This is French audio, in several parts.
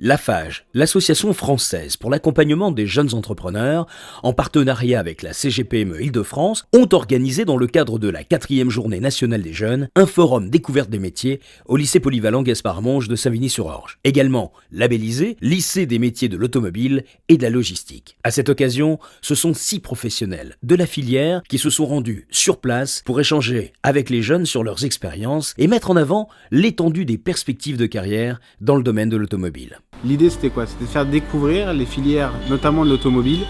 L'AFAGE, l'association française pour l'accompagnement des jeunes entrepreneurs, en partenariat avec la CGPME Île-de-France, ont organisé dans le cadre de la 4e journée nationale des jeunes, un forum découverte des métiers au lycée polyvalent Gaspard-Monge de Savigny-sur-Orge. Également labellisé lycée des métiers de l'automobile et de la logistique. À cette occasion, ce sont 6 professionnels de la filière qui se sont rendus sur place pour échanger avec les jeunes sur leurs expériences et mettre en avant l'étendue des perspectives de carrière dans le domaine de l'automobile. L'idée c'était quoi? C'était de faire découvrir les filières, notamment de l'automobile,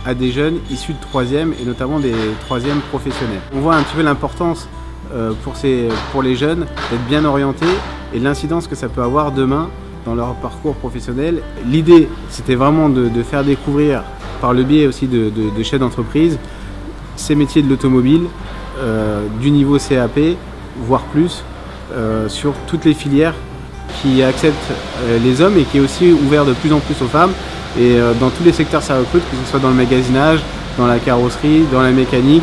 à des jeunes issus de 3e et notamment des 3e professionnels. On voit un petit peu l'importance pour les jeunes d'être bien orientés et l'incidence que ça peut avoir demain dans leur parcours professionnel. L'idée c'était vraiment de faire découvrir par le biais aussi de chefs d'entreprise ces métiers de l'automobile du niveau CAP, voire plus, sur toutes les filières qui accepte les hommes et qui est aussi ouvert de plus en plus aux femmes. Et dans tous les secteurs ça recrute, que ce soit dans le magasinage, dans la carrosserie, dans la mécanique,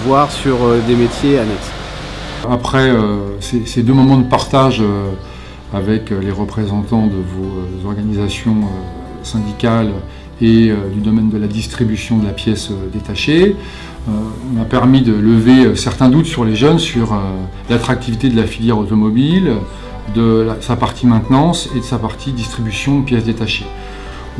voire sur des métiers annexes. Après ces 2 moments de partage avec les représentants de vos organisations syndicales et du domaine de la distribution de la pièce détachée, m'a permis de lever certains doutes sur les jeunes sur l'attractivité de la filière automobile, de sa partie maintenance et de sa partie distribution de pièces détachées.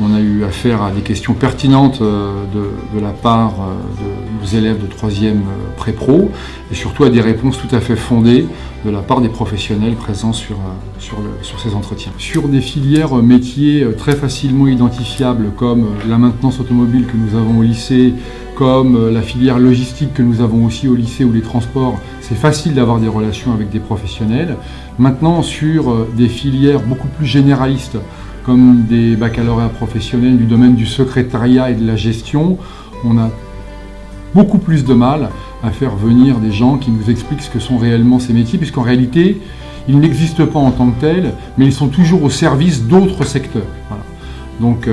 On a eu affaire à des questions pertinentes de la part de nos élèves de 3e pré-pro et surtout à des réponses tout à fait fondées de la part des professionnels présents sur ces entretiens. Sur des filières métiers très facilement identifiables comme la maintenance automobile que nous avons au lycée, comme la filière logistique que nous avons aussi au lycée ou les transports, c'est facile d'avoir des relations avec des professionnels. Maintenant, sur des filières beaucoup plus généralistes, comme des baccalauréats professionnels du domaine du secrétariat et de la gestion, on a beaucoup plus de mal à faire venir des gens qui nous expliquent ce que sont réellement ces métiers, puisqu'en réalité, ils n'existent pas en tant que tels, mais ils sont toujours au service d'autres secteurs. Voilà. Donc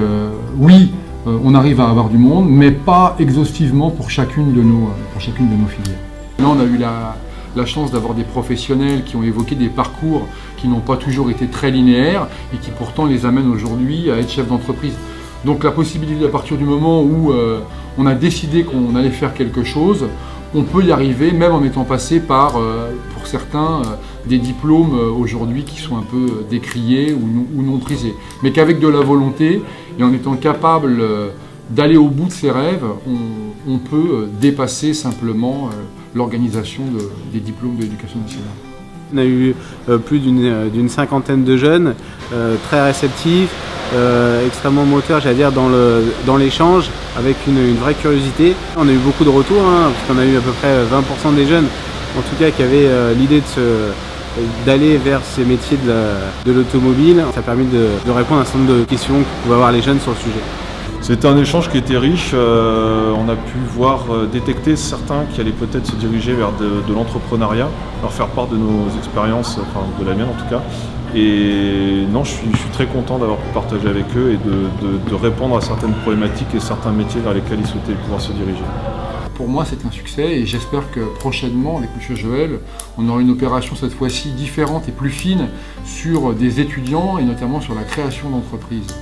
oui, on arrive à avoir du monde, mais pas exhaustivement pour chacune de nos filières. Là, on a eu la chance d'avoir des professionnels qui ont évoqué des parcours qui n'ont pas toujours été très linéaires et qui pourtant les amènent aujourd'hui à être chef d'entreprise. Donc la possibilité, à partir du moment où on a décidé qu'on allait faire quelque chose, on peut y arriver même en étant passé par, pour certains, des diplômes aujourd'hui qui sont un peu décriés ou non prisés. Mais qu'avec de la volonté et en étant capable d'aller au bout de ses rêves, on peut dépasser simplement l'organisation des diplômes de l'éducation nationale. On a eu plus d'une 50aine de jeunes, très réceptifs, extrêmement moteurs, j'allais dire, dans l'échange, avec une vraie curiosité. On a eu beaucoup de retours, parce qu'on a eu à peu près 20% des jeunes, en tout cas, qui avaient l'idée d'aller vers ces métiers de l'automobile. Ça a permis de répondre à un certain nombre de questions que pouvaient avoir les jeunes sur le sujet. C'était un échange qui était riche, on a pu voir détecter certains qui allaient peut-être se diriger vers de l'entrepreneuriat, leur faire part de nos expériences, enfin de la mienne en tout cas. Et non, je suis très content d'avoir pu partager avec eux et de répondre à certaines problématiques et certains métiers vers lesquels ils souhaitaient pouvoir se diriger. Pour moi, c'est un succès et j'espère que prochainement, avec M. Joël, on aura une opération cette fois-ci différente et plus fine sur des étudiants et notamment sur la création d'entreprises.